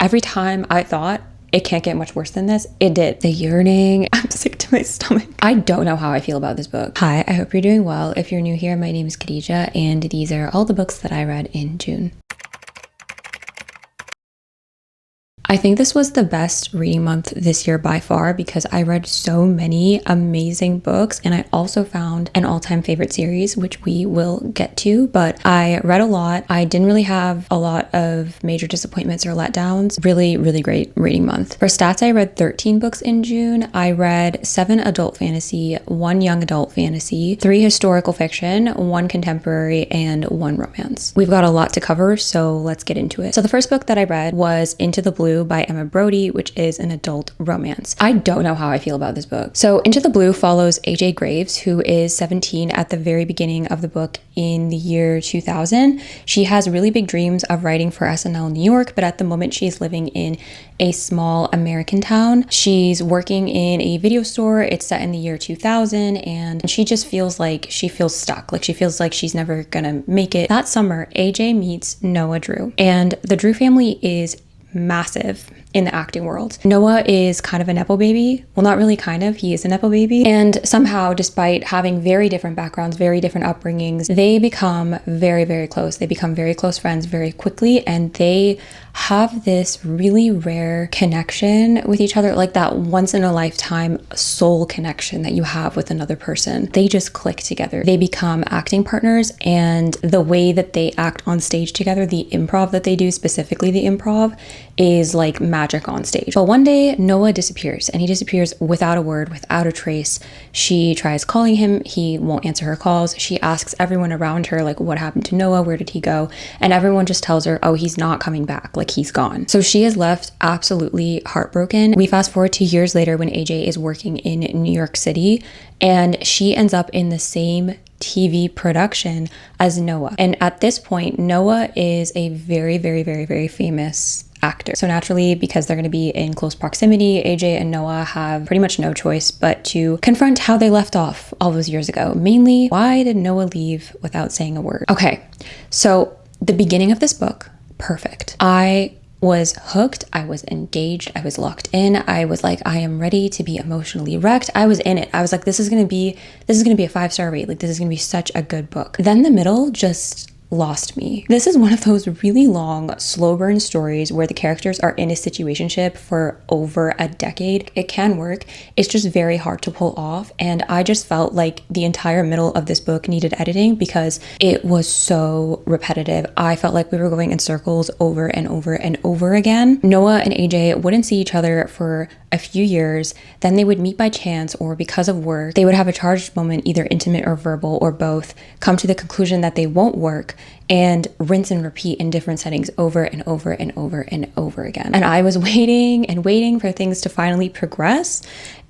Every time I thought it can't get much worse than this, it did. The yearning, I'm sick to my stomach. I don't know how I feel about this book. Hi, I hope you're doing well. If you're new here, my name is Khadija, and these are all the books that I read in June. I think this was the best reading month this year by far because I read so many amazing books, and I also found an all-time favorite series, which we will get to, but I read a lot. I didn't really have a lot of major disappointments or letdowns. Really, really great reading month. For stats, I read 13 books in June. I read 7 adult fantasy, 1 young adult fantasy, 3 historical fiction, 1 contemporary, and 1 romance. We've got a lot to cover, so let's get into it. So the first book that I read was Into the Blue by Brodie, which is an adult romance. I don't know how I feel about this book. So Into the Blue follows AJ Graves, who is 17 at the very beginning of the book in the year 2000. She has really big dreams of writing for SNL New York, but at the moment she's living in a small American town. She's working in a video store. It's set in the year 2000, and she just feels like she feels stuck. Like she feels like she's never gonna make it. That summer, AJ meets Noah Drew, and the Drew family is massive in the acting world. Noah is kind of a Nepo baby. Well, not really kind of, he is a Nepo baby. And somehow, despite having very different backgrounds, very different upbringings, they become very, very close. They become very close friends very quickly, and they have this really rare connection with each other, like that once in a lifetime soul connection that you have with another person. They just click together. They become acting partners, and the way that they act on stage together, the improv that they do, specifically the improv, is like magic on stage. But one day Noah disappears, and he disappears without a word, without a trace. She tries calling him, he won't answer her calls. She asks everyone around her, like, what happened to Noah? Where did he go? And everyone just tells her, oh, he's not coming back, like he's gone. So she is left absolutely heartbroken. We fast forward to years later when AJ is working in New York City, and she ends up in the same TV production as Noah. And at this point, Noah is a very, very, very, very famous actor. So naturally, because they're going to be in close proximity, AJ and Noah have pretty much no choice but to confront how they left off all those years ago. Mainly, why did Noah leave without saying a word? Okay, so the beginning of this book, perfect. I was hooked, I was engaged, I was locked in. I was like, I am ready to be emotionally wrecked. I was in it. I was like, this is gonna be a 5-star rate. Like, this is gonna be such a good book. Then the middle just lost me. This is one of those really long, slow burn stories where the characters are in a situationship for over a decade. It can work. It's just very hard to pull off. And I just felt like the entire middle of this book needed editing because it was so repetitive. I felt like we were going in circles over and over and over again. Noah and AJ wouldn't see each other for a few years. Then they would meet by chance or because of work. They would have a charged moment, either intimate or verbal or both, come to the conclusion that they won't work, and rinse and repeat in different settings over and over and over and over again. And I was waiting and waiting for things to finally progress.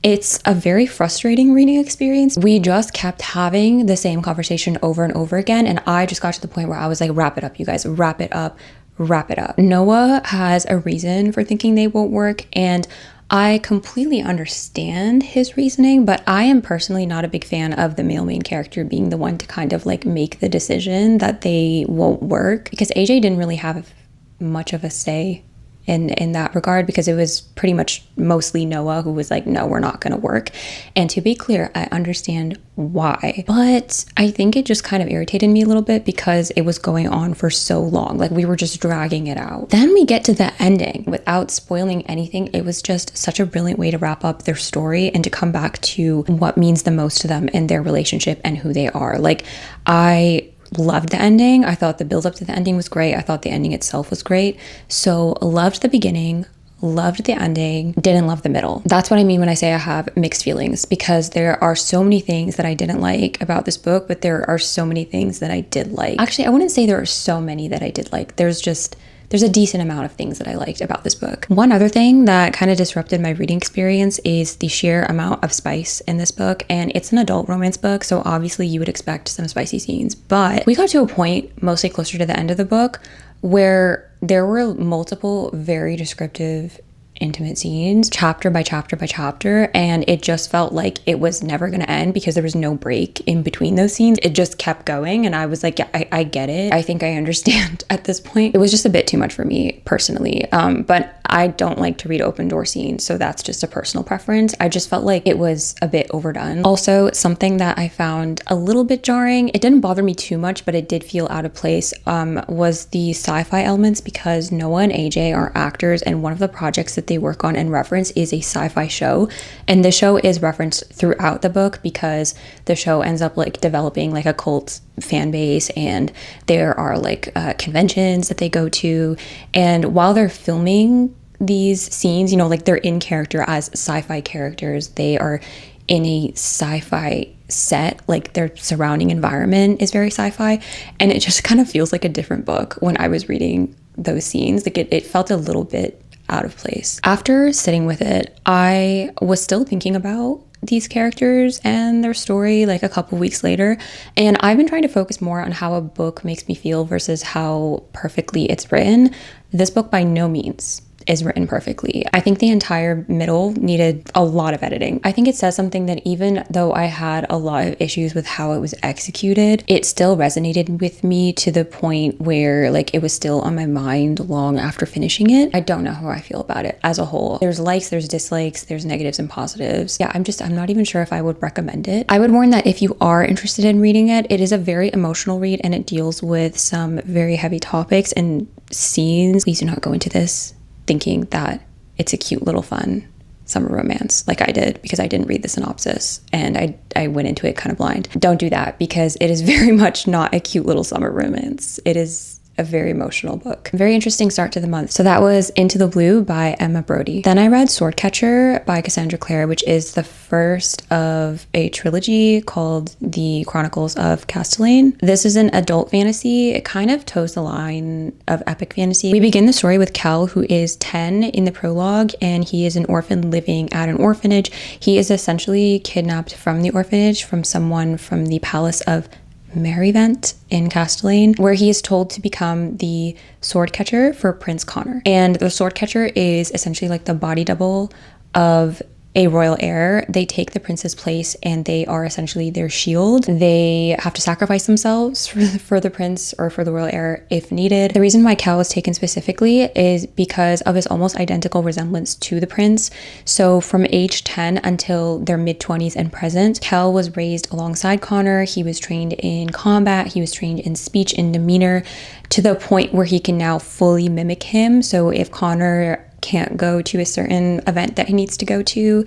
It's a very frustrating reading experience. We just kept having the same conversation over and over again, and I just got to the point where I was like, wrap it up, you guys, wrap it up, wrap it up. Noah has a reason for thinking they won't work, and I completely understand his reasoning, but I am personally not a big fan of the male main character being the one to kind of like make the decision that they won't work, because AJ didn't really have much of a say in that regard, because it was pretty much mostly Noah who was like, no, we're not going to work. And to be clear, I understand why, but I think it just kind of irritated me a little bit because it was going on for so long. Like, we were just dragging it out. Then we get to the ending. Without spoiling anything, it was just such a brilliant way to wrap up their story and to come back to what means the most to them in their relationship and who they are. Like, I loved the ending. I thought the build up to the ending was great. I thought the ending itself was great. So loved the beginning, loved the ending, didn't love the middle. That's what I mean when I say I have mixed feelings, because there are so many things that I didn't like about this book, but there are so many things that I did like. Actually, I wouldn't say there are so many that I did like. There's a decent amount of things that I liked about this book. One other thing that kind of disrupted my reading experience is the sheer amount of spice in this book. And it's an adult romance book, so obviously you would expect some spicy scenes. But we got to a point, mostly closer to the end of the book, where there were multiple very descriptive intimate scenes, chapter by chapter by chapter, and it just felt like it was never going to end because there was no break in between those scenes. It just kept going, and I was like, yeah, I get it. I think I understand at this point. It was just a bit too much for me personally, but I don't like to read open door scenes, so that's just a personal preference. I just felt like it was a bit overdone. Also, something that I found a little bit jarring, it didn't bother me too much, but it did feel out of place, was the sci-fi elements, because Noah and AJ are actors, and one of the projects that they work on and reference is a sci-fi show. And the show is referenced throughout the book because the show ends up like developing like a cult fan base, and there are like conventions that they go to. And while they're filming these scenes, you know, like they're in character as sci-fi characters, they are in a sci-fi set, like their surrounding environment is very sci-fi, and it just kind of feels like a different book when I was reading those scenes. Like it felt a little bit out of place. After sitting with it, I was still thinking about these characters and their story like a couple weeks later, and I've been trying to focus more on how a book makes me feel versus how perfectly it's written. This book by no means is written perfectly. I think the entire middle needed a lot of editing. I think it says something that even though I had a lot of issues with how it was executed, it still resonated with me to the point where like it was still on my mind long after finishing it. I don't know how I feel about it as a whole. There's likes, there's dislikes, there's negatives and positives. Yeah, I'm not even sure if I would recommend it. I would warn that if you are interested in reading it, it is a very emotional read and it deals with some very heavy topics and scenes. Please do not go into this thinking that it's a cute little fun summer romance like I did, because I didn't read the synopsis and I went into it kind of blind. Don't do that, because it is very much not a cute little summer romance. It is a very emotional book. Very interesting start to the month. So that was Into the Blue by Emma Brodie. Then I read Swordcatcher by Cassandra Clare, which is the first of a trilogy called The Chronicles of Castellane. This is an adult fantasy. It kind of toes the line of epic fantasy. We begin the story with Kel, who is 10 in the prologue, and he is an orphan living at an orphanage. He is essentially kidnapped from the orphanage from someone from the Palace of Merryvent in Castellane, where he is told to become the sword catcher for Prince Connor. And the sword catcher is essentially like the body double of a royal heir. They take the prince's place and they are essentially their shield. They have to sacrifice themselves for the prince or for the royal heir if needed. The reason why Kel was taken specifically is because of his almost identical resemblance to the prince. So from age 10 until their mid-20s and present, Kel was raised alongside Connor. He was trained in combat. He was trained in speech and demeanor to the point where he can now fully mimic him. So if Connor can't go to a certain event that he needs to go to,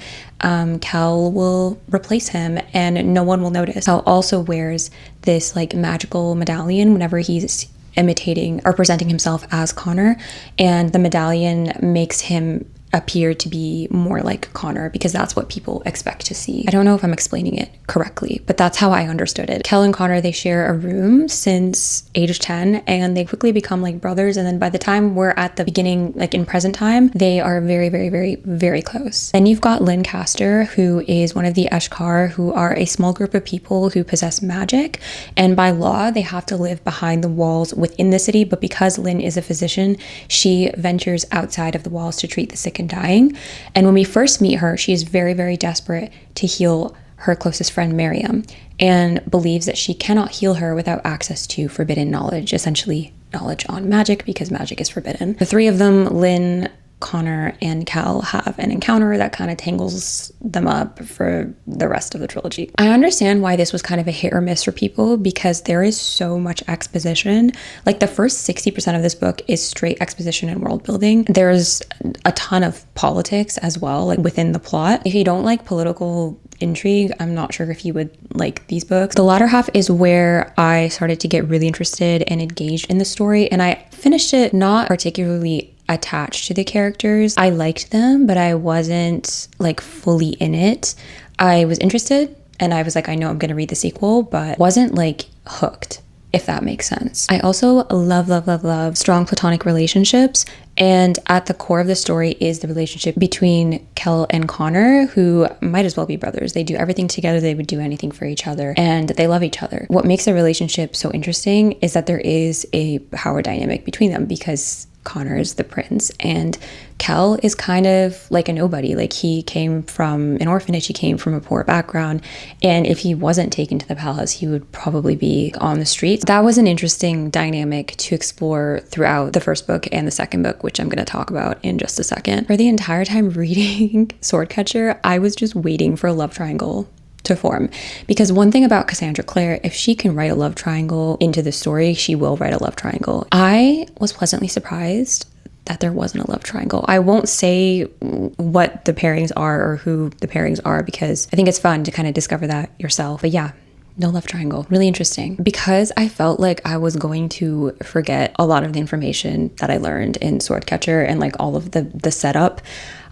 Kel will replace him and no one will notice. Kel also wears this like magical medallion whenever he's imitating or presenting himself as Connor, and the medallion makes him appear to be more like Connor because that's what people expect to see. I don't know if I'm explaining it correctly, but that's how I understood it. Kel and Connor, they share a room since age 10 and they quickly become like brothers, and then by the time we're at the beginning, like in present time, they are very, very, very, very close. Then you've got Lancaster, who is one of the Eshkar, who are a small group of people who possess magic, and by law they have to live behind the walls within the city, but because Lynn is a physician, she ventures outside of the walls to treat the sick and dying. And when we first meet her, she is very, very desperate to heal her closest friend Miriam, and believes that she cannot heal her without access to forbidden knowledge, essentially knowledge on magic, because magic is forbidden. The three of them, Lynn, Connor, and Kel, have an encounter that kind of tangles them up for the rest of the trilogy. I understand why this was kind of a hit or miss for people, because there is so much exposition. Like the first 60% of this book is straight exposition and world building. There's a ton of politics as well, like within the plot. If you don't like political intrigue, I'm not sure if you would like these books. The latter half is where I started to get really interested and engaged in the story, and I finished it not particularly attached to the characters. I liked them, but I wasn't like fully in it. I was interested and I was like, I know I'm gonna read the sequel, but wasn't like hooked, if that makes sense. I also love strong platonic relationships, and at the core of the story is the relationship between Kel and Connor, who might as well be brothers. They do everything together, they would do anything for each other, and they love each other. What makes the relationship so interesting is that there is a power dynamic between them, because Connor is the prince and Kel is kind of like a nobody. Like he came from an orphanage, he came from a poor background, and if he wasn't taken to the palace, he would probably be on the streets. That was an interesting dynamic to explore throughout the first book and the second book, book, which I'm going to talk about in just a second. For the entire time reading Swordcatcher, I was just waiting for a love triangle to form, because one thing about Cassandra Clare, if she can write a love triangle into the story, she will write a love triangle. I was pleasantly surprised that there wasn't a love triangle. I won't say what the pairings are or who the pairings are, because I think it's fun to kind of discover that yourself. But yeah, no love triangle. Really interesting, because I felt like I was going to forget a lot of the information that I learned in Swordcatcher and like all of the setup.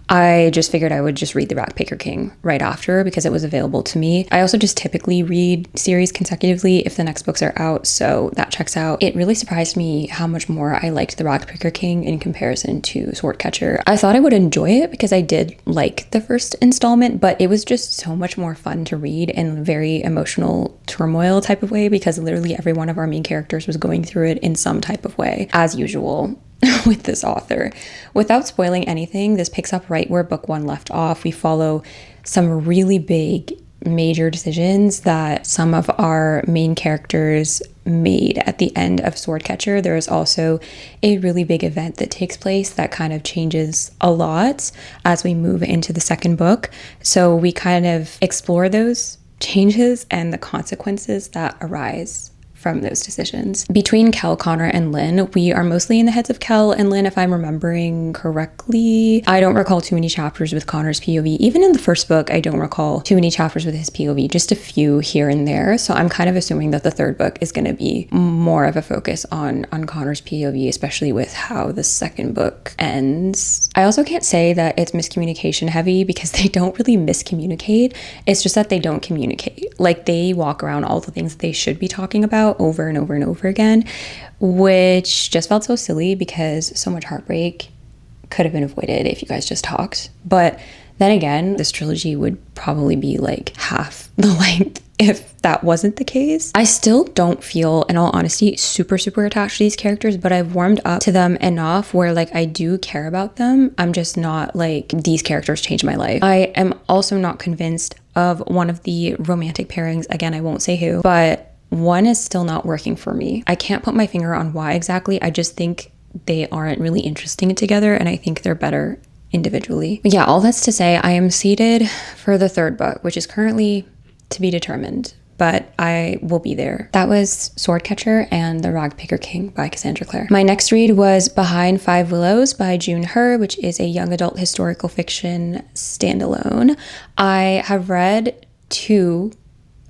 I just figured I would just read The Ragpicker King right after, because it was available to me. I also just typically read series consecutively if the next books are out, so that checks out. It really surprised me how much more I liked The Ragpicker King in comparison to Swordcatcher. I thought I would enjoy it because I did like the first installment, but it was just so much more fun to read in a very emotional turmoil type of way, because literally every one of our main characters was going through it in some type of way, as usual. With this author. Without spoiling anything, this picks up right where book one left off. We follow some really big major decisions that some of our main characters made at the end of Swordcatcher. There is also a really big event that takes place that kind of changes a lot as we move into the second book. So we kind of explore those changes and the consequences that arise from those decisions. Between Kel, Connor, and Lynn, we are mostly in the heads of Kel and Lynn, if I'm remembering correctly. I don't recall too many chapters with Connor's POV. Even in the first book, I don't recall too many chapters with his POV, just a few here and there. So I'm kind of assuming that the third book is going to be more of a focus on Connor's POV, especially with how the second book ends. I also can't say that it's miscommunication heavy, because they don't really miscommunicate. It's just that they don't communicate. Like, they walk around all the things that they should be talking about over and over and over again, which just felt so silly, because so much heartbreak could have been avoided if you guys just talked. But then again, this trilogy would probably be like half the length if that wasn't the case. I still don't feel, in all honesty, super attached to these characters, but I've warmed up to them enough where like I do care about them. I'm just not like, these characters changed my life. I am also not convinced of one of the romantic pairings. Again, I won't say who, but one is still not working for me. I can't put my finger on why exactly. I just think they aren't really interesting together, and I think they're better individually. But yeah, all that's to say, I am seated for the third book, which is currently to be determined, but I will be there. That was Swordcatcher and The Ragpicker King by Cassandra Clare. My next read was Behind Five Willows by June Her, which is a young adult historical fiction standalone. I have read two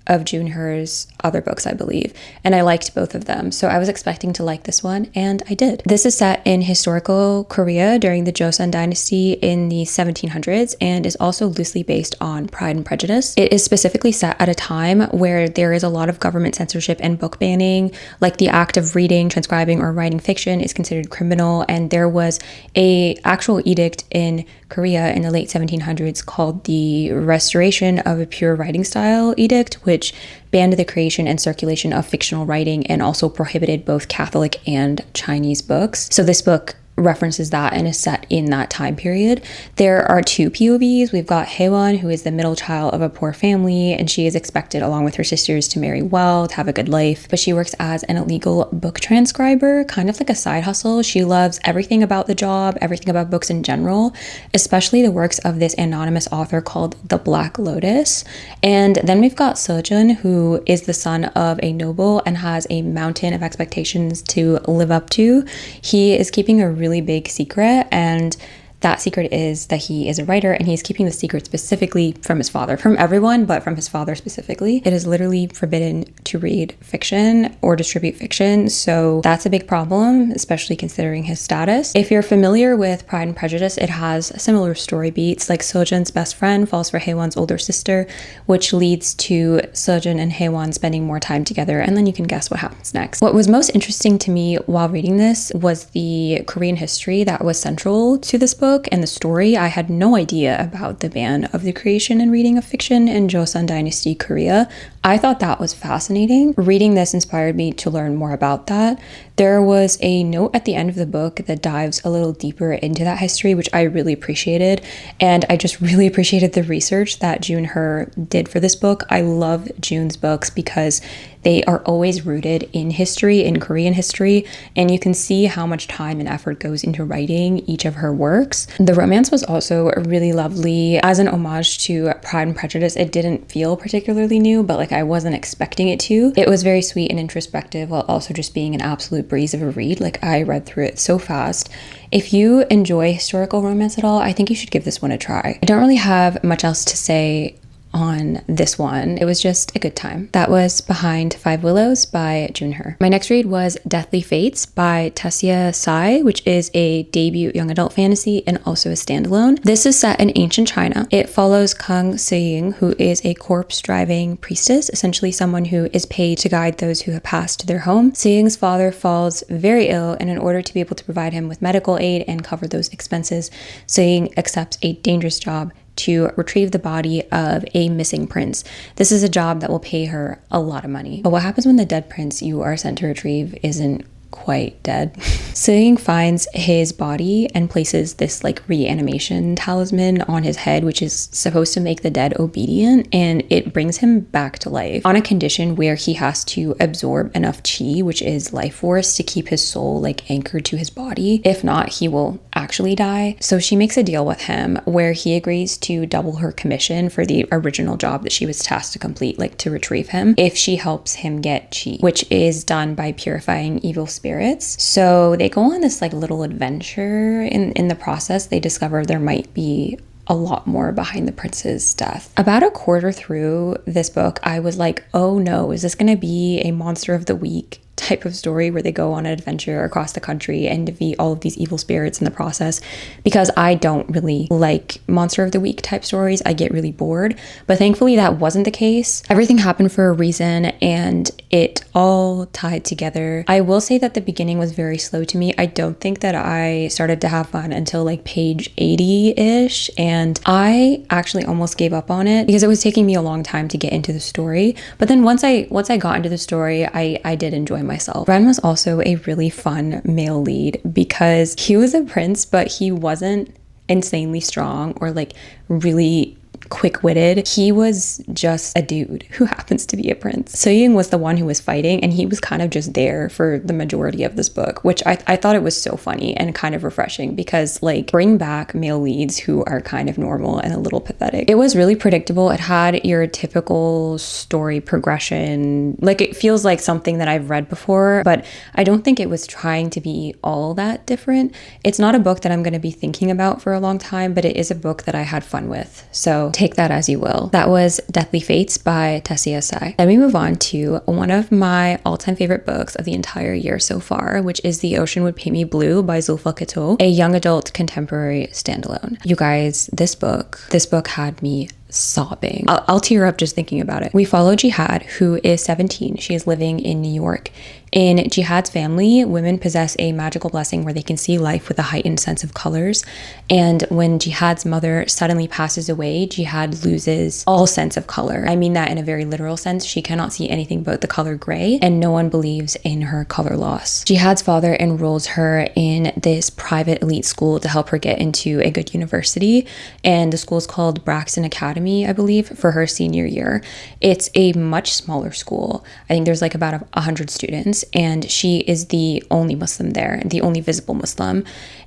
of June Her's other books, I believe, and I liked both of them, so I was expecting to like this one, and I did. This is set in historical Korea during the Joseon dynasty in the 1700s, and is also loosely based on Pride and Prejudice. It is specifically set at a time where there is a lot of government censorship and book banning, like the act of reading, transcribing, or writing fiction is considered criminal, and there was a actual edict in Korea in the late 1700s called the Restoration of a Pure Writing Style Edict, which banned the creation and circulation of fictional writing and also prohibited both Catholic and Chinese books. So this book references that and is set in that time period. There are two POVs. We've got Haewon, who is the middle child of a poor family, and she is expected, along with her sisters, to marry well, to have a good life, but she works as an illegal book transcriber, kind of like a side hustle. She loves everything about the job, everything about books in general, especially the works of this anonymous author called The Black Lotus. And then we've got Sejun, who is the son of a noble and has a mountain of expectations to live up to. He is keeping a really big secret, and that secret is that he is a writer, and he's keeping the secret specifically from his father, from everyone, but from his father specifically. It is literally forbidden to read fiction or distribute fiction, so that's a big problem, especially considering his status. If you're familiar with Pride and Prejudice, it has similar story beats, like Sejun's best friend falls for Haewon's older sister, which leads to Sejun and Haewon spending more time together, and then you can guess what happens next. What was most interesting to me while reading this was the Korean history that was central to this book and the story. I had no idea about the ban of the creation and reading of fiction in Joseon Dynasty Korea I thought that was fascinating. Reading this inspired me to learn more about that. There was a note at the end of the book that dives a little deeper into that history, which I really appreciated. And I just really appreciated the research that June Her did for this book. I love June's books because they are always rooted in history, in Korean history, and you can see how much time and effort goes into writing each of her works. The romance was also really lovely. As an homage to Pride and Prejudice, it didn't feel particularly new, but like I wasn't expecting it to. It was very sweet and introspective while also just being an absolute breeze of a read. Like I read through it so fast. If you enjoy historical romance at all, I think you should give this one a try. I don't really have much else to say on this one. It was just a good time. That was Behind Five Willows by June Her. My next read was Deathly Fates by Tesia Tsai, which is a debut young adult fantasy and also a standalone. This is set in ancient China. It follows Kang Seiying, who is a corpse-driving priestess, essentially someone who is paid to guide those who have passed to their home. Seiying's father falls very ill, and in order to be able to provide him with medical aid and cover those expenses, Seiying accepts a dangerous job to retrieve the body of a missing prince. This is a job that will pay her a lot of money. But what happens when the dead prince you are sent to retrieve isn't quite dead? Seiying finds his body and places this like reanimation talisman on his head, which is supposed to make the dead obedient, and it brings him back to life on a condition where he has to absorb enough chi, which is life force, to keep his soul like anchored to his body. If not, he will actually die. So she makes a deal with him where he agrees to double her commission for the original job that she was tasked to complete, like to retrieve him, if she helps him get chi, which is done by purifying evil spirits. So they go on this like little adventure. In the process, they discover there might be a lot more behind the prince's death. About a quarter through this book, I was like, oh no, is this gonna be a monster of the week type of story where they go on an adventure across the country and defeat all of these evil spirits in the process? Because I don't really like monster of the week type stories. I get really bored, but thankfully that wasn't the case. Everything happened for a reason and it all tied together. I will say that the beginning was very slow to me. I don't think that I started to have fun until like page 80-ish, and I actually almost gave up on it because it was taking me a long time to get into the story. But then once I got into the story, I did enjoy myself. Ren was also a really fun male lead because he was a prince, but he wasn't insanely strong or like really quick-witted. He was just a dude who happens to be a prince. Seiying was the one who was fighting, and he was kind of just there for the majority of this book, which I thought it was so funny and kind of refreshing because like bring back male leads who are kind of normal and a little pathetic. It was really predictable. It had your typical story progression. Like it feels like something that I've read before, but I don't think it was trying to be all that different. It's not a book that I'm going to be thinking about for a long time, but it is a book that I had fun with. So take that as you will. That was Deathly Fates by Tesia Tsai. Then we move on to one of my all-time favorite books of the entire year so far, which is The Ocean Would Paint Me Blue by Zoulfa, a young adult contemporary standalone. You guys, this book had me sobbing. I'll tear up just thinking about it. We follow Jihad, who is 17. She is living in New York. In Jihad's family, women possess a magical blessing where they can see life with a heightened sense of colors. And when Jihad's mother suddenly passes away, Jihad loses all sense of color. I mean that in a very literal sense. She cannot see anything but the color gray, and no one believes in her color loss. Jihad's father enrolls her in this private elite school to help her get into a good university, and the school is called Braxton Academy, I believe, for her senior year. It's a much smaller school. I think there's like about 100 students, and she is the only Muslim there, the only visible Muslim.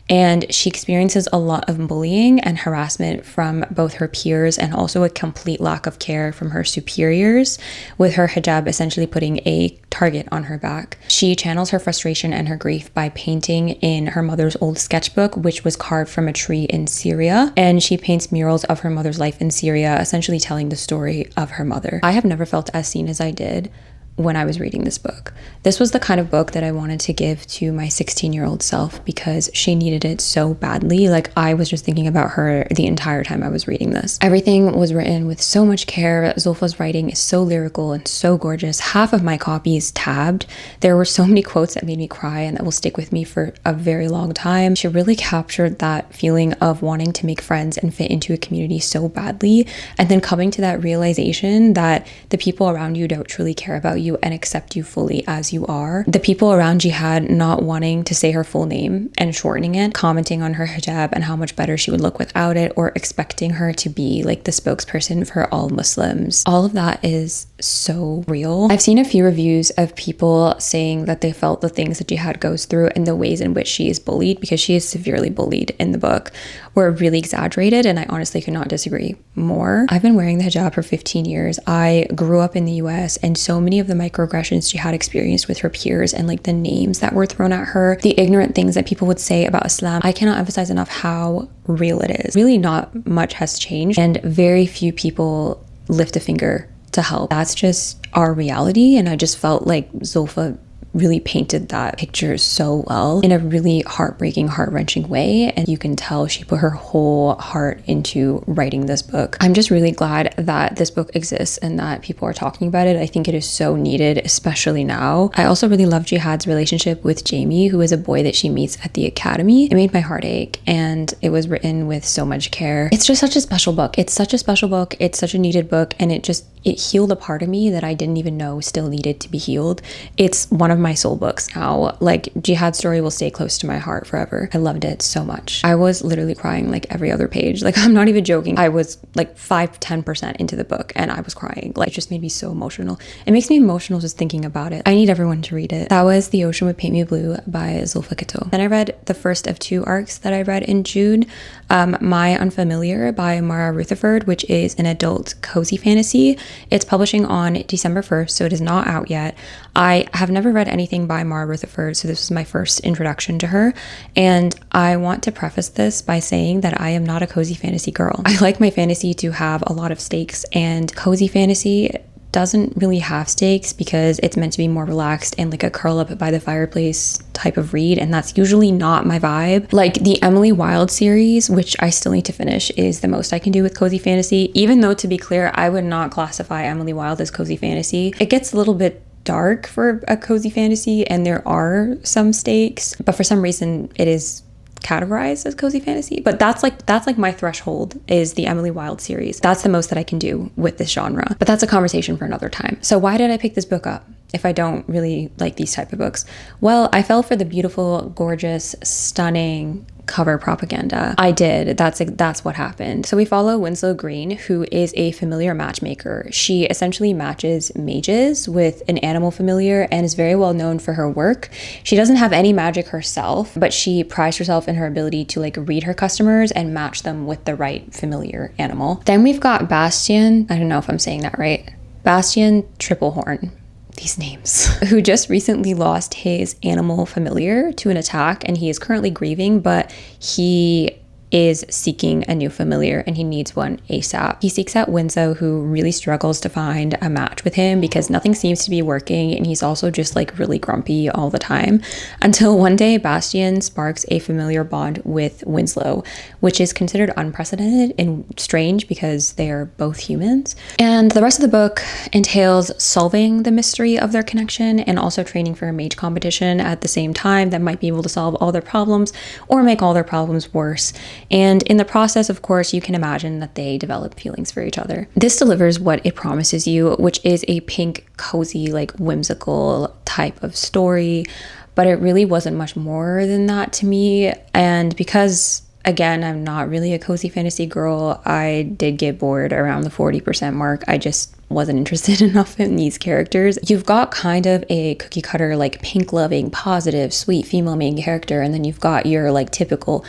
And she experiences a lot of bullying and harassment from both her peers and also a complete lack of care from her superiors, with her hijab essentially putting a target on her back. She channels her frustration and her grief by painting in her mother's old sketchbook, which was carved from a tree in Syria. And she paints murals of her mother's life in Syria, essentially telling the story of her mother. I have never felt as seen as I did when I was reading this book. This was the kind of book that I wanted to give to my 16-year-old self because she needed it so badly. Like, I was just thinking about her the entire time I was reading this. Everything was written with so much care. Zoulfa's writing is so lyrical and so gorgeous. Half of my copy is tabbed. There were so many quotes that made me cry and that will stick with me for a very long time. She really captured that feeling of wanting to make friends and fit into a community so badly, and then coming to that realization that the people around you don't truly care about you and accept you fully as you are. The people around Jihad not wanting to say her full name and shortening it, commenting on her hijab and how much better she would look without it, or expecting her to be like the spokesperson for all Muslims. All of that is so real. I've seen a few reviews of people saying that they felt the things that Jihad goes through and the ways in which she is bullied, because she is severely bullied in the book, were really exaggerated, and I honestly could not disagree more. I've been wearing the hijab for 15 years. I grew up in the US, and so many of the microaggressions Jihad experienced with her peers and like the names that were thrown at her, the ignorant things that people would say about Islam, I cannot emphasize enough how real it is. Really not much has changed, and very few people lift a finger to help. That's just our reality, and I just felt like Zoulfa really painted that picture so well in a really heartbreaking, heart-wrenching way, and you can tell she put her whole heart into writing this book. I'm just really glad that this book exists and that people are talking about it. I think it is so needed, especially now. I also really love Jihad's relationship with Jamie, who is a boy that she meets at the academy. It made my heart ache, and it was written with so much care. It's just such a special book. It's such a special book. It's such a needed book, and it healed a part of me that I didn't even know still needed to be healed. It's one of my soul books now. Like, Jihad's story will stay close to my heart forever. I loved it so much. I was literally crying like every other page. Like, I'm not even joking. I was like 5-10% into the book and I was crying. Like, it just made me so emotional. It makes me emotional just thinking about it. I need everyone to read it. That was The Ocean Would Paint Me Blue by Zoulfa Katouh. Then I read the first of 2 arcs that I read in June, My Unfamiliar by Mara Rutherford, which is an adult cozy fantasy. It's publishing on December 1st, so it is not out yet. I have never read anything by Mara Rutherford, so this was my first introduction to her, and I want to preface this by saying that I am not a cozy fantasy girl. I like my fantasy to have a lot of stakes, and cozy fantasy doesn't really have stakes because it's meant to be more relaxed and like a curl up by the fireplace type of read, and that's usually not my vibe. Like, the Emily Wilde series, which I still need to finish, is the most I can do with cozy fantasy, even though, to be clear, I would not classify Emily Wilde as cozy fantasy. It gets a little bit dark for a cozy fantasy and there are some stakes, but for some reason it is categorized as cozy fantasy. But that's like my threshold is the Emily Wilde series. That's the most that I can do with this genre, but that's a conversation for another time. So why did I pick this book up if I don't really like these type of books? Well, I fell for the beautiful, gorgeous, stunning cover propaganda. I did. That's what happened. So we follow Winslow Green, who is a familiar matchmaker. She essentially matches mages with an animal familiar and is very well known for her work. She doesn't have any magic herself, but she prides herself in her ability to like read her customers and match them with the right familiar animal. Then we've got Bastian. I don't know if I'm saying that right. Bastian Triplehorn. These names, who just recently lost his animal familiar to an attack, and he is currently grieving, but he is seeking a new familiar and he needs one ASAP. He seeks out Winslow, who really struggles to find a match with him because nothing seems to be working, and he's also just like really grumpy all the time, until one day Bastian sparks a familiar bond with Winslow, which is considered unprecedented and strange because they are both humans. And the rest of the book entails solving the mystery of their connection and also training for a mage competition at the same time that might be able to solve all their problems or make all their problems worse. And in the process, of course, you can imagine that they develop feelings for each other. This delivers what it promises you, which is a pink, cozy, like whimsical type of story, but it really wasn't much more than that to me. And because, again, I'm not really a cozy fantasy girl, I did get bored around the 40% mark. I just wasn't interested enough in these characters. You've got kind of a cookie cutter, like pink loving, positive, sweet female main character, and then you've got your like typical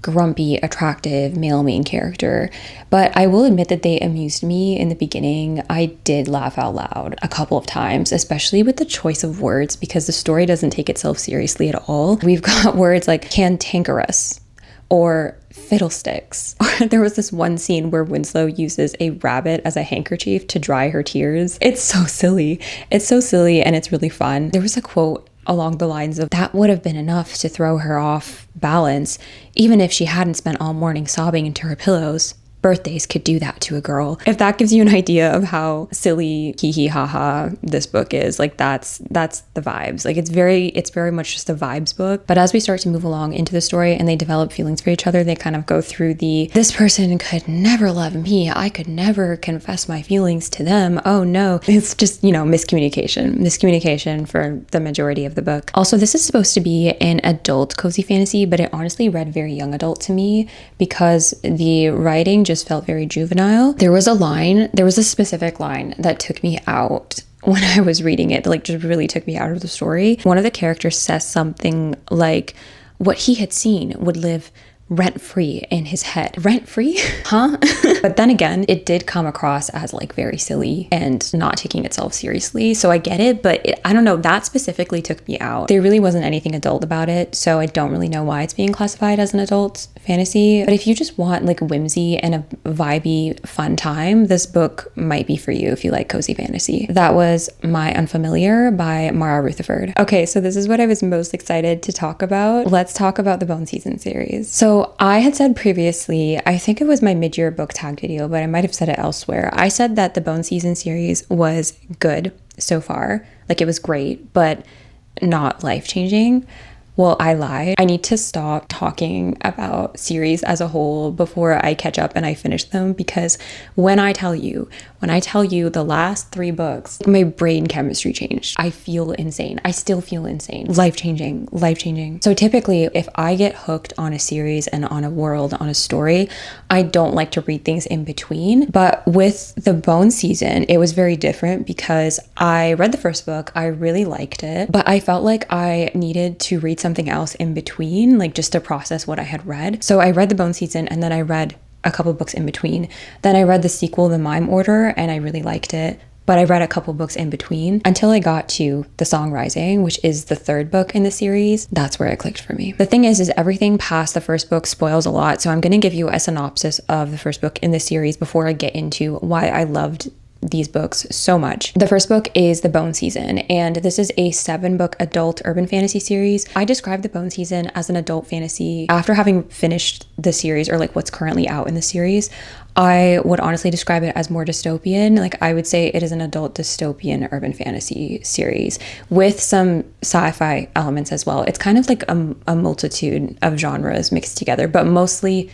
grumpy, attractive male main character. But I will admit that they amused me in the beginning. I did laugh out loud a couple of times, especially with the choice of words, because the story doesn't take itself seriously at all. We've got words like cantankerous or fiddlesticks. There was this one scene where Winslow uses a rabbit as a handkerchief to dry her tears. It's so silly. It's so silly and it's really fun. There was a quote along the lines of, that would have been enough to throw her off balance, even if she hadn't spent all morning sobbing into her pillows. Birthdays could do that to a girl. If that gives you an idea of how silly, hee hee ha ha this book is, like that's the vibes. Like it's very much just a vibes book. But as we start to move along into the story and they develop feelings for each other, they kind of go through this person could never love me. I could never confess my feelings to them. Oh no. It's just, miscommunication for the majority of the book. Also, this is supposed to be an adult cozy fantasy, but it honestly read very young adult to me because the writing just felt very juvenile. There was a specific line that took me out when I was reading it, like just really took me out of the story. One of the characters says something like, what he had seen would live rent-free in his head. Rent-free? Huh? But then again, it did come across as like very silly and not taking itself seriously. So I get it, but I don't know, that specifically took me out. There really wasn't anything adult about it, so I don't really know why it's being classified as an adult fantasy. But if you just want like whimsy and a vibey, fun time, this book might be for you if you like cozy fantasy. That was My Unfamiliar by Mara Rutherford. Okay, so this is what I was most excited to talk about. Let's talk about the Bone Season series. So I had said previously, I think it was my mid-year book tag video, but I might have said it elsewhere. I said that the Bone Season series was good so far. Like it was great, but not life-changing. Well, I lied. I need to stop talking about series as a whole before I catch up and I finish them, because when I tell you the last 3 books, my brain chemistry changed. I feel insane. I still feel insane. Life-changing. So typically, if I get hooked on a series and on a world, on a story, I don't like to read things in between. But with the Bone Season, it was very different because I read the first book. I really liked it, but I felt like I needed to read something else in between, like just to process what I had read. So I read the Bone Season and then I read a couple books in between. Then I read the sequel, The Mime Order, and I really liked it. But I read a couple books in between until I got to The Song Rising, which is the 3rd book in the series. That's where it clicked for me. The thing is everything past the first book spoils a lot. So I'm going to give you a synopsis of the first book in the series before I get into why I loved these books so much. The first book is The Bone Season, and this is a 7-book adult urban fantasy series. I describe The Bone Season as an adult fantasy after having finished the series, or like what's currently out in the series. I would honestly describe it as more dystopian. Like I would say it is an adult dystopian urban fantasy series with some sci-fi elements as well. It's kind of like a multitude of genres mixed together, but mostly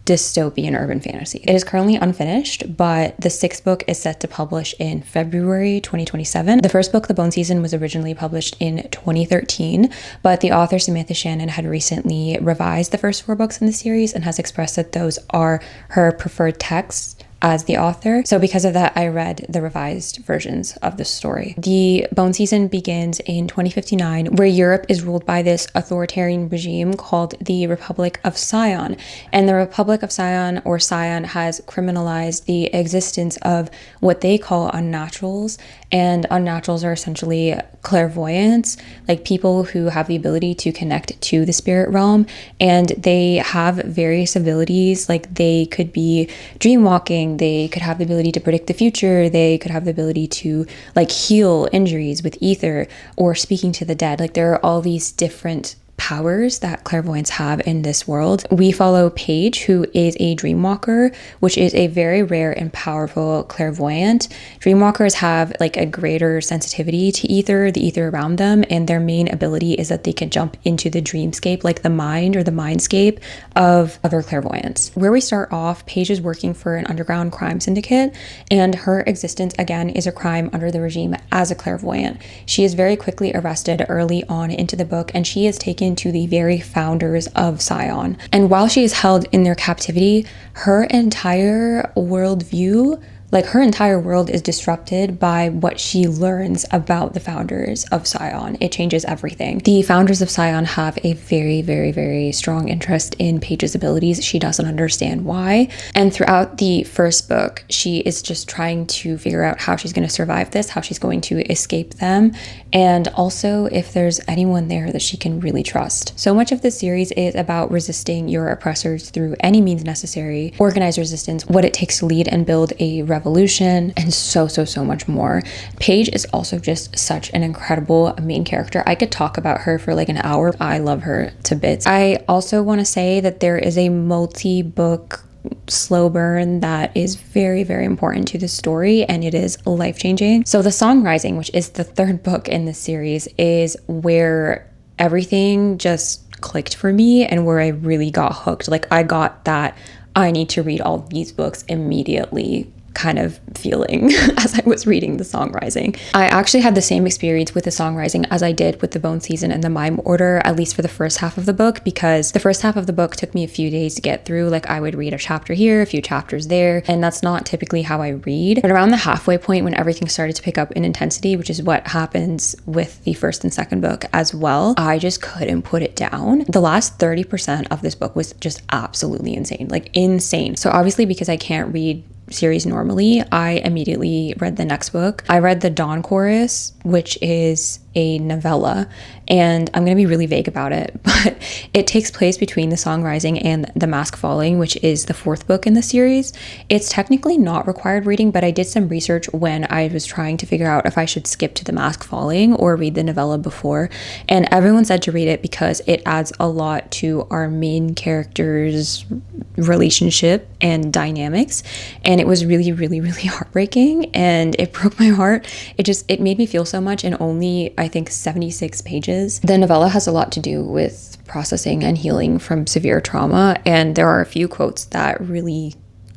dystopian urban fantasy. It is currently unfinished, but the 6th book is set to publish in February 2027. The first book, The Bone Season, was originally published in 2013, but the author Samantha Shannon had recently revised the first 4 books in the series and has expressed that those are her preferred texts as the author. So because of that, I read the revised versions of the story. The Bone Season begins in 2059, where Europe is ruled by this authoritarian regime called the Republic of Sion. And the Republic of Sion, or Sion, has criminalized the existence of what they call unnaturals. And unnaturals are essentially clairvoyants, like people who have the ability to connect to the spirit realm. And they have various abilities, like they could be dream walking, they could have the ability to predict the future, they could have the ability to like heal injuries with ether or speaking to the dead. Like there are all these different powers that clairvoyants have in this world. We follow Paige, who is a dreamwalker, which is a very rare and powerful clairvoyant. Dreamwalkers have like a greater sensitivity to the ether around them, and their main ability is that they can jump into the dreamscape, like the mind or the mindscape of other clairvoyants. Where we start off, Paige is working for an underground crime syndicate, and her existence again is a crime under the regime as a clairvoyant. She is very quickly arrested early on into the book, and she is taken to the very founders of Sion. And while she is held in their captivity, her entire worldview Like, her entire world is disrupted by what she learns about the founders of Scion. It changes everything. The founders of Scion have a very, very, very strong interest in Paige's abilities. She doesn't understand why. And throughout the first book, she is just trying to figure out how she's going to survive this, how she's going to escape them, and also if there's anyone there that she can really trust. So much of this series is about resisting your oppressors through any means necessary, organized resistance, what it takes to lead and build a revolution, and so much more. Paige is also just such an incredible main character. I could talk about her for like an hour. I love her to bits. I also want to say that there is a multi-book slow burn that is very, very important to the story, and it is life-changing. So The Song Rising, which is the third book in this series, is where everything just clicked for me and where I really got hooked. Like, I got that I need to read all these books immediately kind of feeling as I was reading The Song Rising. I actually had the same experience with The Song Rising as I did with The Bone Season and The Mime Order, at least for the first half of the book, because the first half of the book took me a few days to get through. Like, I would read a chapter here, a few chapters there, and that's not typically how I read. But around the halfway point, when everything started to pick up in intensity, which is what happens with the first and second book as well, I just couldn't put it down. The last 30% of this book was just absolutely insane, like insane. So obviously, because I can't read series normally, I immediately read the next book. I read The Dawn Chorus, which is a novella, and I'm going to be really vague about it, but it takes place between The Song Rising and The Mask Falling, which is the fourth book in the series. It's technically not required reading, but I did some research when I was trying to figure out if I should skip to The Mask Falling or read the novella before, and everyone said to read it because it adds a lot to our main character's relationship and dynamics, and it was really, really, really heartbreaking, and it broke my heart. It made me feel so much in only, I think, 76 pages. The novella has a lot to do with processing and healing from severe trauma, and there are a few quotes that really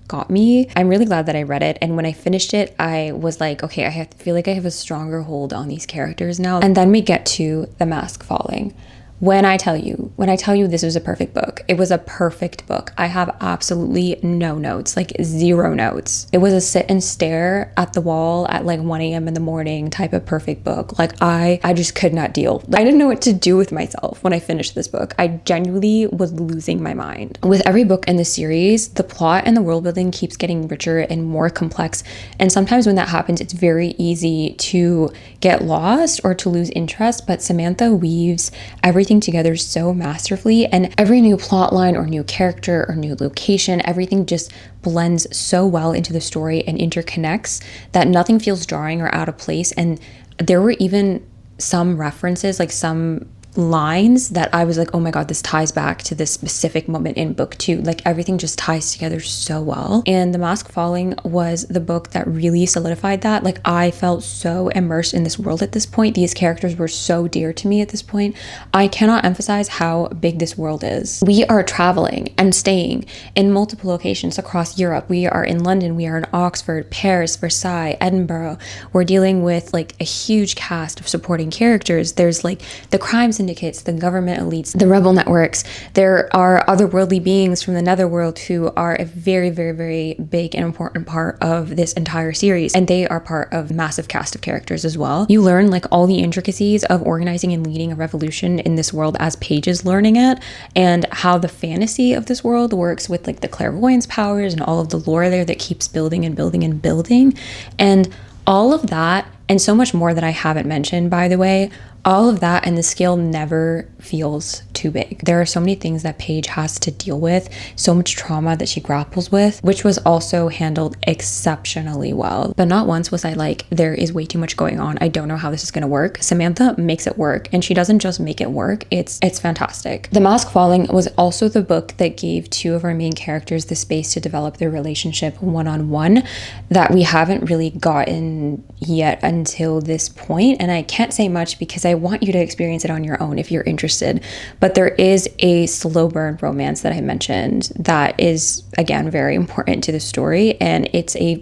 got me. I'm really glad that I read it, and when I finished it, I was like, okay, feel like I have a stronger hold on these characters now. And then we get to The Mask Falling. When I tell you this was a perfect book, it was a perfect book. I have absolutely no notes, like zero notes. It was a sit and stare at the wall at like 1 a.m. in the morning type of perfect book. Like, I just could not deal. I didn't know what to do with myself when I finished this book. I genuinely was losing my mind. With every book in the series, the plot and the world building keeps getting richer and more complex. And sometimes when that happens, it's very easy to get lost or to lose interest. But Samantha weaves everything together so masterfully, and every new plot line or new character or new location, everything just blends so well into the story and interconnects that nothing feels jarring or out of place. And there were even some references, like some lines that I was like, oh my god, this ties back to this specific moment in book 2. Like, everything just ties together so well. And The Mask Falling was the book that really solidified that. Like, I felt so immersed in this world at this point. These characters were so dear to me at this point. I cannot emphasize how big this world is. We are traveling and staying in multiple locations across Europe. We are in London, we are in Oxford, Paris, Versailles, Edinburgh. We're dealing with like a huge cast of supporting characters. There's like the crime syndicates, the government elites, the rebel networks. There are otherworldly beings from the netherworld who are a very, very, very big and important part of this entire series, and they are part of a massive cast of characters as well. You learn like all the intricacies of organizing and leading a revolution in this world as Paige is learning it, and how the fantasy of this world works with like the clairvoyance powers and all of the lore there that keeps building and building and building, and all of that and so much more that I haven't mentioned, by the way. All of that, and the scale never feels too big. There are so many things that Paige has to deal with, so much trauma that she grapples with, which was also handled exceptionally well. But not once was I like, there is way too much going on, I don't know how this is gonna work. Samantha makes it work, and she doesn't just make it work, it's fantastic. The Mask Falling was also the book that gave two of our main characters the space to develop their relationship one-on-one that we haven't really gotten yet until this point. And I can't say much because I want you to experience it on your own if you're interested. But there is a slow burn romance that I mentioned that is, again, very important to the story. And it's a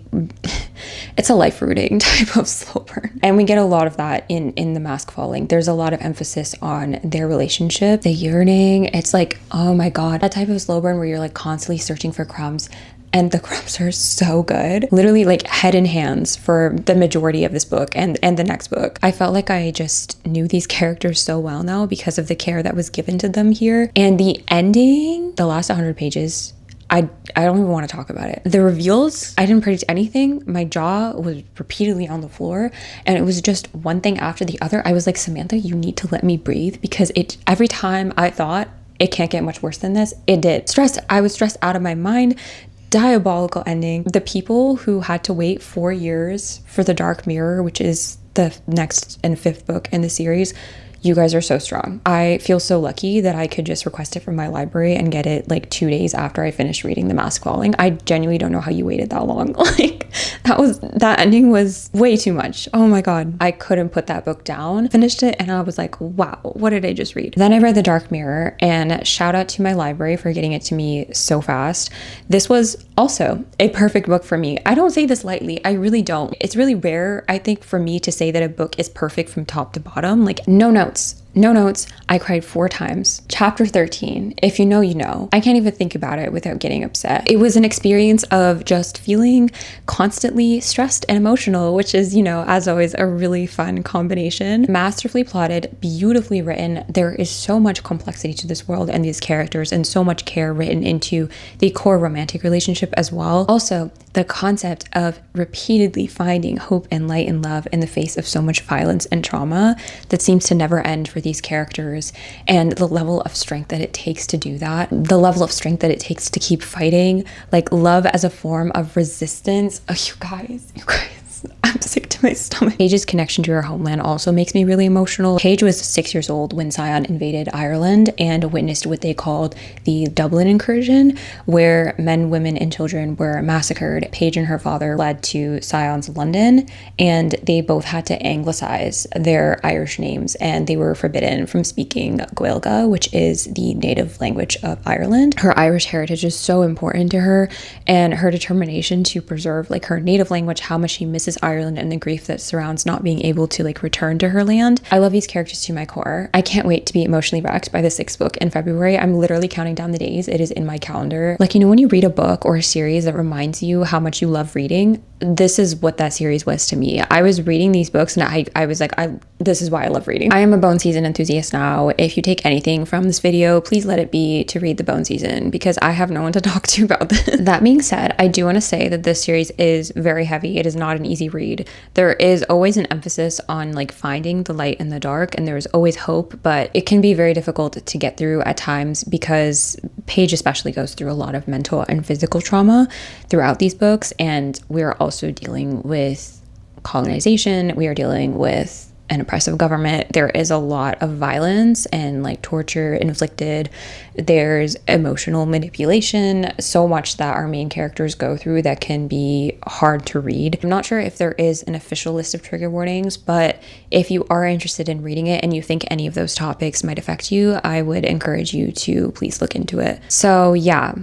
it's a life rooting type of slow burn. And we get a lot of that in The Mask Falling. There's a lot of emphasis on their relationship, the yearning. It's like, oh my God, that type of slow burn where you're like constantly searching for crumbs. And the crumbs are so good. Literally like head and hands for the majority of this book and the next book. I felt like I just knew these characters so well now because of the care that was given to them here. And the ending, the last 100 pages, I don't even want to talk about it. The reveals, I didn't predict anything. My jaw was repeatedly on the floor and it was just one thing after the other. I was like, Samantha, you need to let me breathe, because every time I thought it can't get much worse than this, it did. I was stressed out of my mind. Diabolical ending. The people who had to wait 4 years for The Dark Mirror, which is the next and 5th book in the series, you guys are so strong. I feel so lucky that I could just request it from my library and get it like 2 days after I finished reading The Mask Falling. I genuinely don't know how you waited that long. Like that ending was way too much. Oh my God. I couldn't put that book down. Finished it and I was like, wow, what did I just read? Then I read The Dark Mirror, and shout out to my library for getting it to me so fast. This was also a perfect book for me. I don't say this lightly. I really don't. It's really rare, I think, for me to say that a book is perfect from top to bottom. Like no notes. I cried 4 times. Chapter 13, if you know, you know. I can't even think about it without getting upset. It was an experience of just feeling constantly stressed and emotional, which is, you know, as always, a really fun combination. Masterfully plotted, beautifully written. There is so much complexity to this world and these characters, and so much care written into the core romantic relationship as well. Also, the concept of repeatedly finding hope and light and love in the face of so much violence and trauma that seems to never end for these characters, and the level of strength that it takes to do that, the level of strength that it takes to keep fighting, like love as a form of resistance. Oh, you guys, I'm sick to my stomach. Paige's connection to her homeland also makes me really emotional. Paige was 6 years old when Scion invaded Ireland and witnessed what they called the Dublin incursion, where men, women, and children were massacred. Paige and her father fled to Scion's London, and they both had to anglicize their Irish names, and they were forbidden from speaking Gaeilge, which is the native language of Ireland. Her Irish heritage is so important to her, and her determination to preserve like her native language, how much she misses Ireland, and the grief that surrounds not being able to like return to her land. I love these characters to my core. I can't wait to be emotionally wrecked by the 6th book in February. I'm literally counting down the days. It is in my calendar. Like, you know, when you read a book or a series that reminds you how much you love reading, this is what that series was to me. I was reading these books and I was like, this is why I love reading. I am a Bone Season enthusiast now. If you take anything from this video, please let it be to read the Bone Season, because I have no one to talk to about this. That being said, I do want to say that this series is very heavy. It is not an easy read. There is always an emphasis on like finding the light in the dark, and there's always hope, but it can be very difficult to get through at times because Paige especially goes through a lot of mental and physical trauma throughout these books, and we're also dealing with colonization. We are dealing with an oppressive government. There is a lot of violence and like torture inflicted. There's emotional manipulation, so much that our main characters go through that can be hard to read. I'm not sure if there is an official list of trigger warnings, but if you are interested in reading it and you think any of those topics might affect you, I would encourage you to please look into it. So yeah,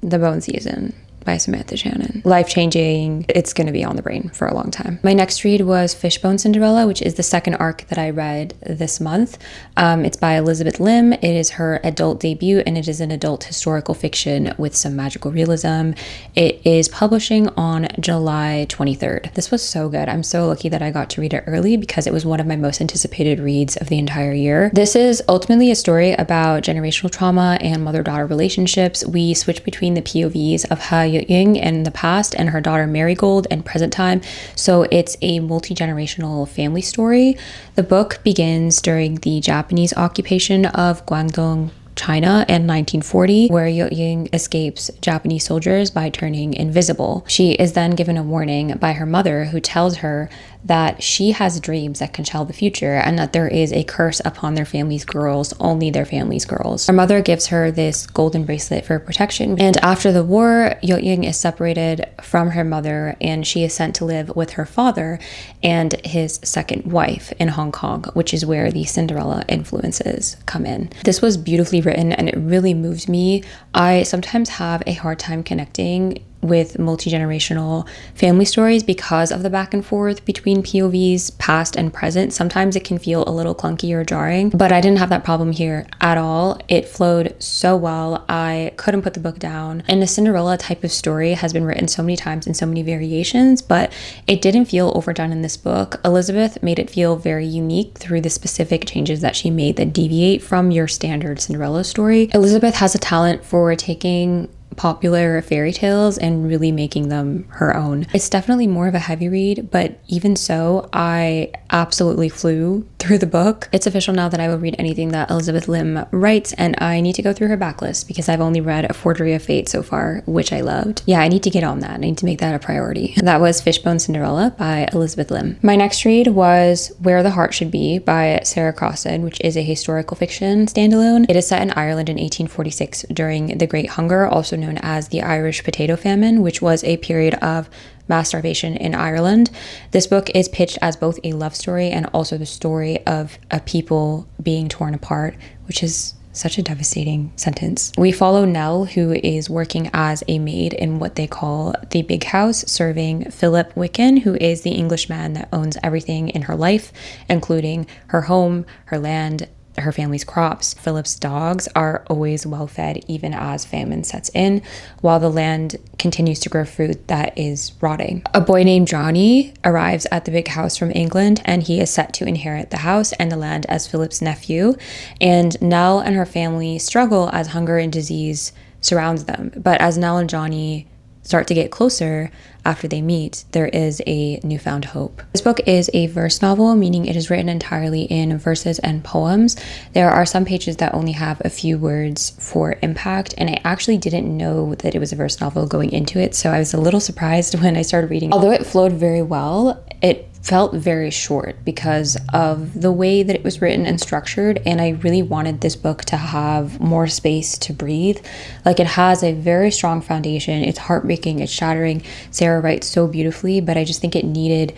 The Bone Season by Samantha Shannon. Life-changing. It's going to be on the brain for a long time. My next read was Fishbone, Cinderella, which is the 2nd arc that I read this month. It's by Elizabeth Lim. It is her adult debut, and it is an adult historical fiction with some magical realism. It is publishing on July 23rd. This was so good. I'm so lucky that I got to read it early because it was one of my most anticipated reads of the entire year. This is ultimately a story about generational trauma and mother-daughter relationships. We switch between the POVs of Ha Ying in the past and her daughter Marigold in present time, so it's a multi-generational family story. The book begins during the Japanese occupation of Guangdong, China in 1940, where Ying escapes Japanese soldiers by turning invisible. She is then given a warning by her mother, who tells her that she has dreams that can tell the future and that there is a curse upon their family's girls, only their family's girls. Her mother gives her this golden bracelet for protection, and after the war, Ying is separated from her mother and she is sent to live with her father and his second wife in Hong Kong, which is where the Cinderella influences come in. This was beautifully written and it really moved me. I sometimes have a hard time connecting with multi-generational family stories, because of the back and forth between POVs, past and present, sometimes it can feel a little clunky or jarring, but I didn't have that problem here at all. It flowed so well. I couldn't put the book down. And the Cinderella type of story has been written so many times in so many variations, but it didn't feel overdone in this book. Elizabeth made it feel very unique through the specific changes that she made that deviate from your standard Cinderella story. Elizabeth has a talent for taking popular fairy tales and really making them her own. It's definitely more of a heavy read, but even so, I absolutely flew through the book. It's official now that I will read anything that Elizabeth Lim writes, and I need to go through her backlist because I've only read A Forgery of Fate so far, which I loved. Yeah, I need to get on that. I need to make that a priority. That was Fishbone Cinderella by Elizabeth Lim. My next read was Where the Heart Should Be by Sarah Crossan, which is a historical fiction standalone. It is set in Ireland in 1846 during the Great Hunger, also known as the Irish Potato Famine, which was a period of mass starvation in Ireland. This book is pitched as both a love story and also the story of a people being torn apart, which is such a devastating sentence. We follow Nell, who is working as a maid in what they call the big house, serving Philip Wiccan, who is the Englishman that owns everything in her life, including her home, her land, her family's crops. Philip's dogs are always well fed even as famine sets in, while the land continues to grow fruit that is rotting. A boy named Johnny arrives at the big house from England, and he is set to inherit the house and the land as Philip's nephew. And Nell and her family struggle as hunger and disease surrounds them. But as Nell and Johnny start to get closer after they meet, there is a newfound hope. This book is a verse novel, meaning it is written entirely in verses and poems. There are some pages that only have a few words for impact, and I actually didn't know that it was a verse novel going into it, so I was a little surprised when I started reading. Although it flowed very well, it felt very short because of the way that it was written and structured, and I really wanted this book to have more space to breathe. Like, it has a very strong foundation. It's heartbreaking, it's shattering. Sarah writes so beautifully, but I just think it needed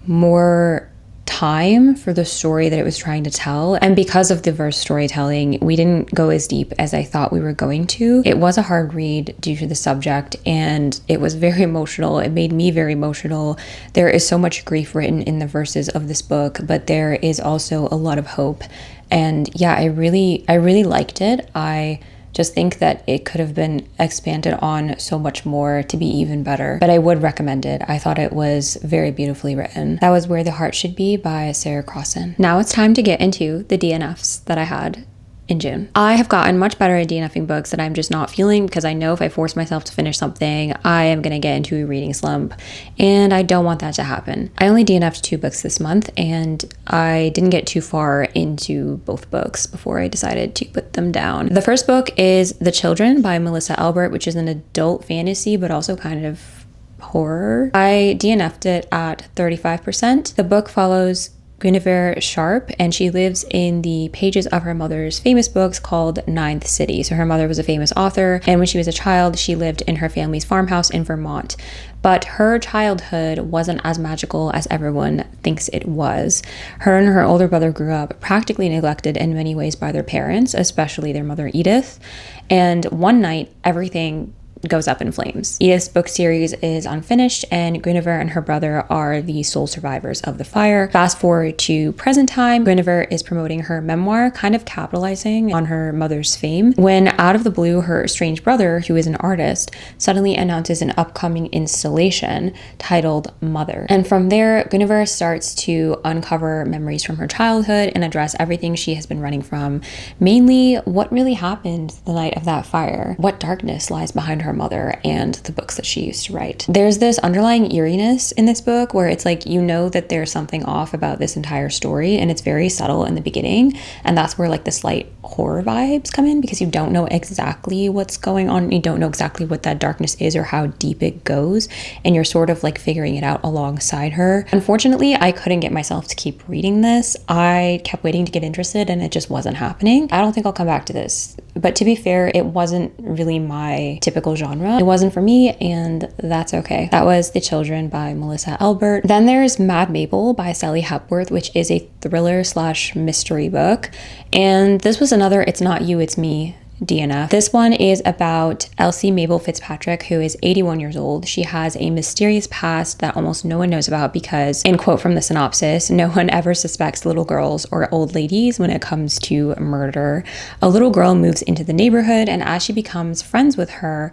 more time for the story that it was trying to tell. And because of the verse storytelling, we didn't go as deep as I thought we were going to. It was a hard read due to the subject, and it was very emotional. It made me very emotional. There is so much grief written in the verses of this book, but there is also a lot of hope. And yeah, I really liked it. I just think that it could have been expanded on so much more to be even better, but I would recommend it. I thought it was very beautifully written. That was Where the Heart Should Be by Sarah Crossan. Now it's time to get into the DNFs that I had in June. I have gotten much better at DNFing books that I'm just not feeling, because I know if I force myself to finish something, I am going to get into a reading slump, and I don't want that to happen. I only DNF'd 2 books this month, and I didn't get too far into both books before I decided to put them down. The first book is The Children by Melissa Albert, which is an adult fantasy, but also kind of horror. I DNF'd it at 35%. The book follows Guinevere Sharp, and she lives in the pages of her mother's famous books called Ninth City. So her mother was a famous author, and when she was a child, she lived in her family's farmhouse in Vermont. But her childhood wasn't as magical as everyone thinks it was. Her and her older brother grew up practically neglected in many ways by their parents, especially their mother Edith. And one night, everything goes up in flames. Edith's book series is unfinished, and Guinevere and her brother are the sole survivors of the fire. Fast forward to present time, Guinevere is promoting her memoir, kind of capitalizing on her mother's fame, when out of the blue, her estranged brother, who is an artist, suddenly announces an upcoming installation titled Mother. And from there, Guinevere starts to uncover memories from her childhood and address everything she has been running from, mainly what really happened the night of that fire, what darkness lies behind her mother and the books that she used to write. There's this underlying eeriness in this book where it's like, you know that there's something off about this entire story, and it's very subtle in the beginning, and that's where like the slight horror vibes come in, because you don't know exactly what's going on, you don't know exactly what that darkness is or how deep it goes, and you're sort of like figuring it out alongside her. Unfortunately, I couldn't get myself to keep reading this. I kept waiting to get interested, and it just wasn't happening. I don't think I'll come back to this, but to be fair, it wasn't really my typical genre. It wasn't for me, and that's okay. That was The Children by Melissa Albert. Then there's Mad Mabel by Sally Hepworth, which is a thriller slash mystery book. And this was another It's Not You, It's Me DNF. This one is about Elsie Mabel Fitzpatrick, who is 81 years old. She has a mysterious past that almost no one knows about because, in quote from the synopsis, no one ever suspects little girls or old ladies when it comes to murder. A little girl moves into the neighborhood, and as she becomes friends with her,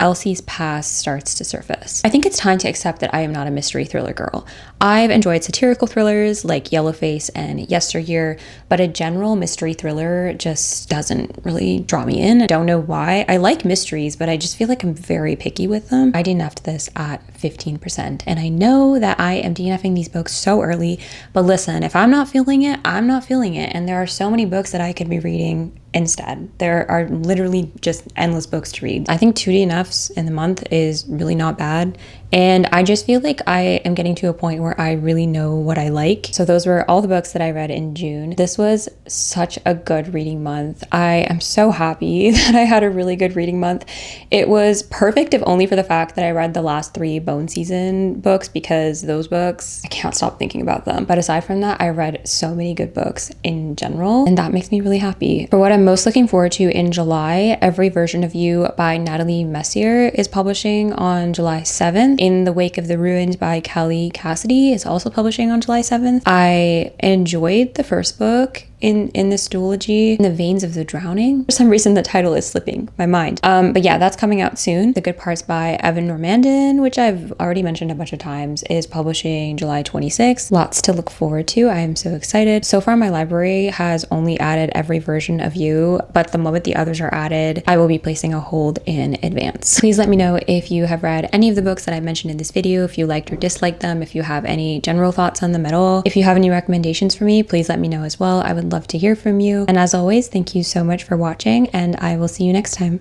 Elsie's past starts to surface. I think it's time to accept that I am not a mystery thriller girl. I've enjoyed satirical thrillers like Yellowface and Yesteryear, but a general mystery thriller just doesn't really draw me in. I don't know why. I like mysteries, but I just feel like I'm very picky with them. I DNF'd this at 15%, and I know that I am DNFing these books so early, but listen, if I'm not feeling it, I'm not feeling it, and there are so many books that I could be reading instead. There are literally just endless books to read. I think 2 DNFs in the month is really not bad. And I just feel like I am getting to a point where I really know what I like. So those were all the books that I read in June. This was such a good reading month. I am so happy that I had a really good reading month. It was perfect if only for the fact that I read the last 3 Bone Season books, because those books, I can't stop thinking about them. But aside from that, I read so many good books in general, and that makes me really happy. For what I'm most looking forward to in July, Every Version of You by Natalie Messier is publishing on July 7th. In the Wake of the Ruined by Kelly Cassidy is also publishing on July 7th. I enjoyed the first book in this duology, In the Veins of the Drowning. For some reason, the title is slipping my mind. But yeah, that's coming out soon. The Good Parts by Evan Normandin, which I've already mentioned a bunch of times, is publishing July 26th. Lots to look forward to. I am so excited. So far, my library has only added Every Version of You, but the moment the others are added, I will be placing a hold in advance. Please let me know if you have read any of the books that I mentioned in this video, if you liked or disliked them, if you have any general thoughts on them at all. If you have any recommendations for me, please let me know as well. I would love to hear from you. And as always, thank you so much for watching, and I will see you next time.